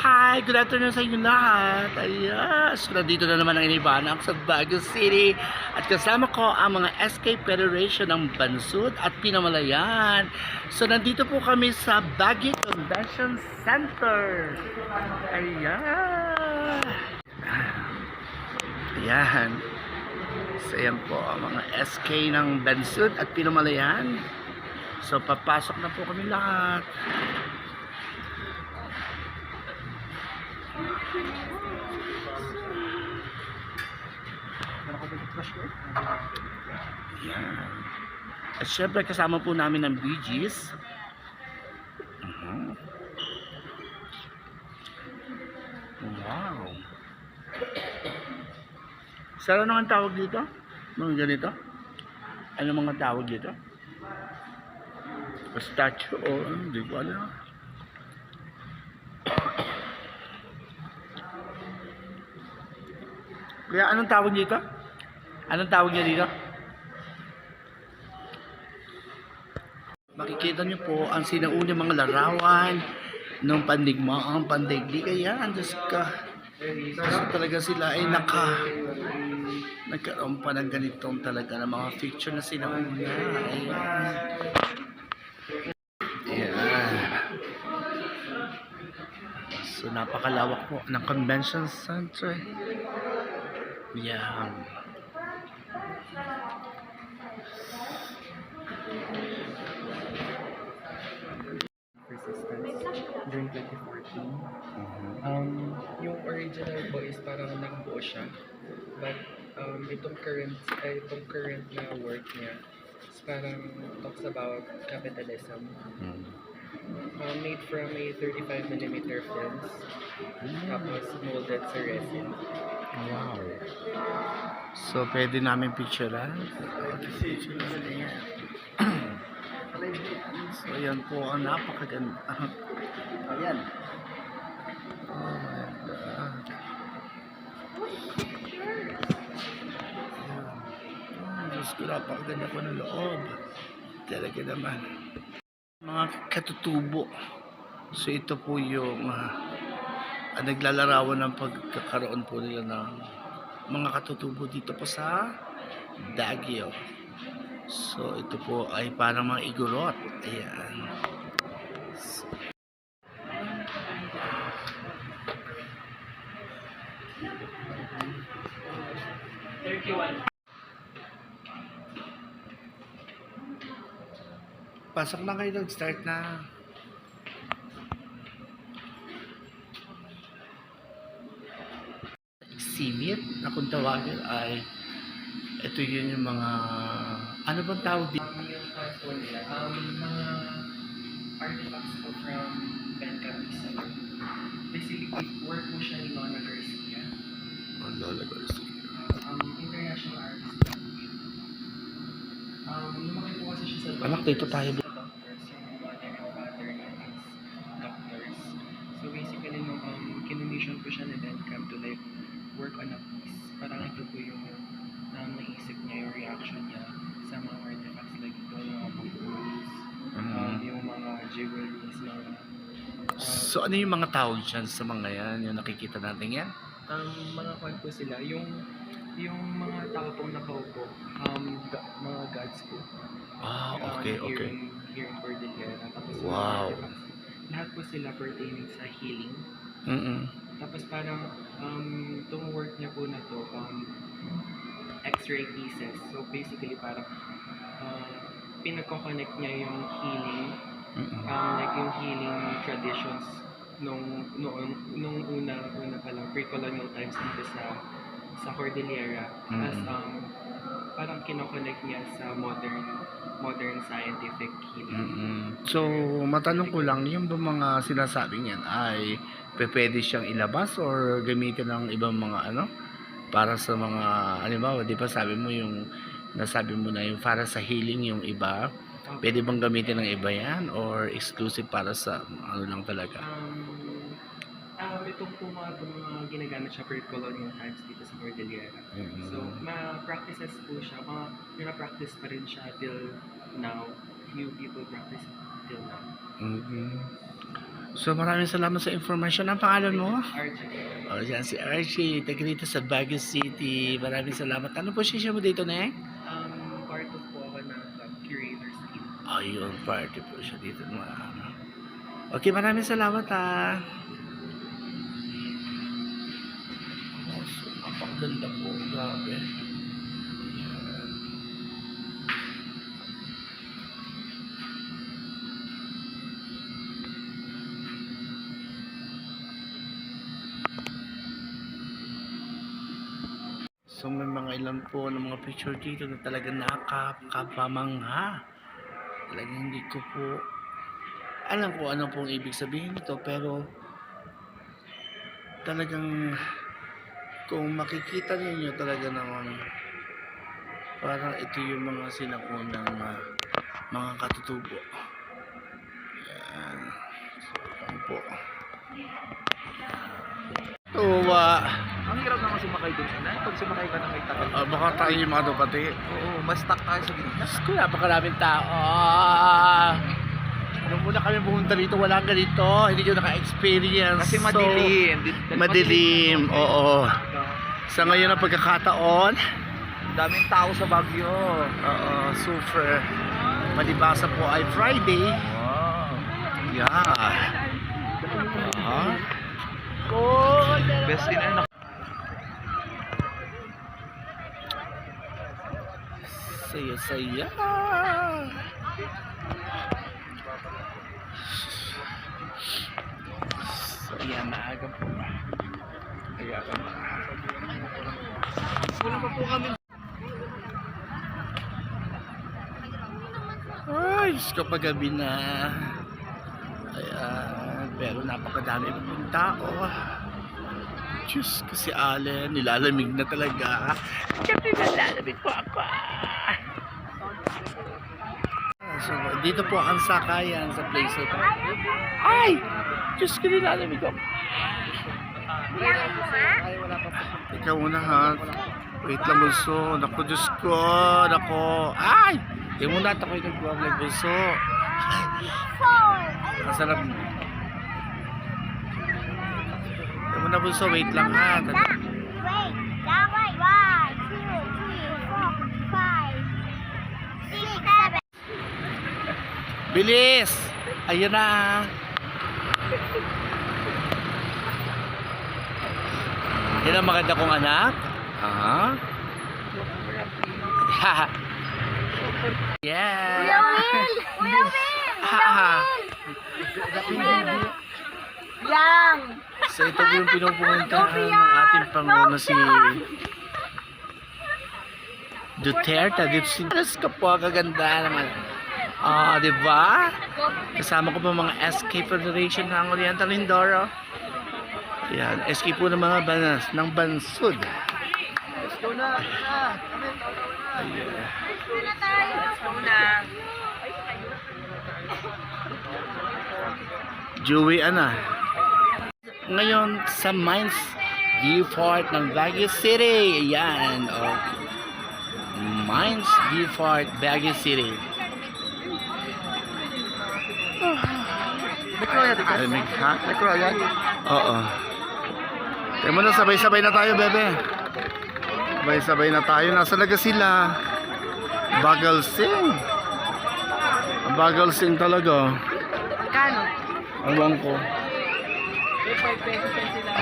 Hi! Good afternoon sa inyo lahat. Ayan. So, nandito na naman ang inibanak sa Baguio City. At kasama ko ang mga SK Federation ng Bansud at Pinamalayan. So, nandito po kami sa Baguio Convention Center. Ayan. Ayan. So, ayan po ang mga SK ng Bansud at Pinamalayan. So, papasok na po kami lahat. Yan. At syempre kasama po namin ang Bee Gees. Wow. Saan naman tawag dito? Mga ganito? Ano mga tawag dito? Statue o hindi ko alam. Kaya anong tawag dito? Anong tawag niya dito? Makikita niyo po ang sinaunang mga larawan ng pandigmaang pandaigdig. Ayan, Diyos ka. So talaga sila ay nagkaroon pa ng ganitong talaga ng mga picture na sinauna. Ayan. Ayan. So napakalawak po ng convention center. Ayan. Resistance during 2014. Yung original po is parang nagbuo siya. But itong current na work niya is parang talks about capitalism. Made from a 35mm films. Tapos molded sa resin. Wow. So pwede namin picturean. So yan po ang napakaganda. Ayan. Oh my God. Diyos ko, napakaganda po ng loob. Talaga naman. Mga katutubo. So ito po yung naglalarawan ng pagkakaroon po nila ng mga katutubo dito po sa Baguio. So ito po ay parang mga igorot. Ayan. So, pasok na kayo, start na. Exhibit na kung tawagin ay ito yun yung mga ano bang tawag dito? Yung po nila, mga artifacts po from Benka Pisa. Basically, work mo siya ni Lola Garcia. Lola Garcia. International artist. Lumaki po kasi siya sa Anak, dito tayo. doctors, yung mother and father niya is doctors. So basically, nung kinumission po siya ni Benka to like work on a piece, parang ito po yung naisip niya, yung reaction niya sa mga artifacts like ito, yung mga books, yung mga jewelries, mga So ano yung mga tawag dyan sa mga yan? Yung nakikita natin yan? mga kwan po sila, yung mga tao pong nakaupo, mga gods po. Okay, okay. Here in Cordillera. Tapos yung Wow. artifacts, lahat po sila pertaining sa healing. Tapos parang itong work niya po na to, X-ray pieces. So basically parang pinagko-connect niya yung healing, like yung healing traditions nung una pa lang pre-colonial times dito sa Cordillera. As parang kino-connect niya sa modern scientific healing. So matanong ko lang, yung ba mga sinasabi niyan ay pwede siyang ilabas or gamitin ng ibang mga ano? Para sa mga, halimbawa, di ba sabi mo yung, nasabi mo na yung para sa healing yung iba, pwede bang gamitin ng iba yan or exclusive para sa ano lang talaga? Itong po mga ginagamit siya pre-colonial times dito sa Cordillera. So, ma-practices po siya, practice pa rin siya till now. Few people practice till now. So maraming salamat sa information. Ang pangalan mo? RJ. O, yan si Archie, taga dito sa Baguio City. Maraming salamat. Ano position mo dito, Neng? Part of po ako ng curator's team. Ayun, party po siya dito. Okay, maraming salamat ha. Oh, so, napakaganda po. Grabe. So may mga ilan po ng mga picture dito na talagang nakakapamangha. Talagang hindi ko po alam po ano pong ibig sabihin nito, pero talagang kung makikita niyo talaga naman parang ito yung mga sinaunang mga katutubo. Yan. So, yan po. Tuwa. Ang hirap naman sumakay dun na. Pag sumakay ka na may takal. Baka tayo yung mga dupati. Oo, mas stuck tayo sa gitna. Diyos ko, napakaraming tao. Nung muna kami pumunta rito, walang ganito. Hindi ko naka-experience. Kasi So, madilim. madilim, oo. Sa ngayon ang pagkakataon, Daming tao sa Baguio. oo, super. Palibasa po ay Friday. Wow. Yeah. Best in na. Saya-saya. So, yan, maaga po. Kaya ka na. Wala pa po kami. Ay, Diyos ko, paggabi na. Ayan, pero napakadami pong tao. Diyos ko, si Allen, nilalamig na talaga. Siyempre, nilalamig po ako. So, dito po ang sakayan sa place ito. Ay! Diyos ko, nilalamig ako. Ikaw muna ha. Wait lang, bulso. Naku, Diyos ko. Naku. Ay! Ikaw muna at ako'y nag-vlog, bulso. Ang sarap. Ikaw muna, bulso. Wait lang ha. Wait, that way. 1, 2, 3, 4, 5, 6, 7. Bilis! Ayun na. Yan ang maganda kong anak. Aha. Yeah. Kuya Will! Yang! So ito po yung pinupuntahan ng ating Pangulo si Duterte. Dito si Diyos ko po, kaganda naman. Di ba? Kasama ko pa mga SK Federation ng Oriental Mindoro. Yan, SK po ng mga banas ng Bansud. Let's go na. Ayun. Joey Ana. Ngayon sa Mines Viewport ng Baguio City. Ayan. Okay. Mines Viewport, Baguio City. May kroya dito. Lamig ha? May kroya. Oo. Kaya mo na, sabay-sabay na tayo, bebe. Sabay-sabay na tayo. Nasa laga sila. Bagal sing. Bagal sing talaga. Kano? Alwan ko.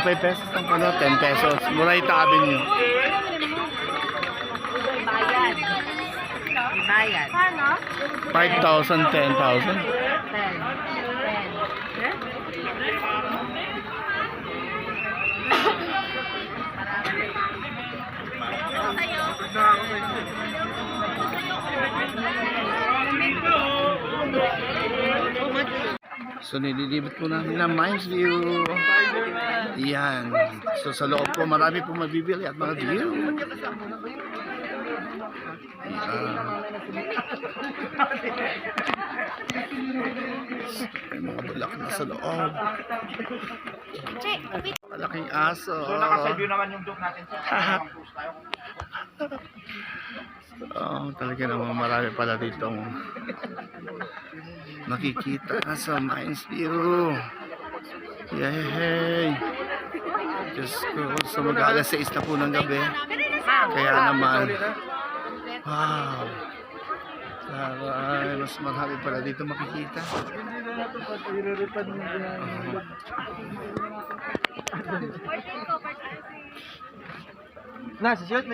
5 pesos lang pala, 10 pesos. Muray tabi niyo. Bayad. Bayad. Kano? 5,000, 10,000. 10. So nililibot po natin ng Mines View. Yan. So sa loob po marami po mabibili at mga view. May mga bulak na sa loob. Malaking aso. So naka-side view naman yung joke natin. Talaga naman marami pala ditong nakikita sa Mines View. Yay! Diyos ko, sa mag-aalas 6 na po ng gabi. Kaya naman, wow! Taray, mas marami pala dito makikita. Na, sa shirt,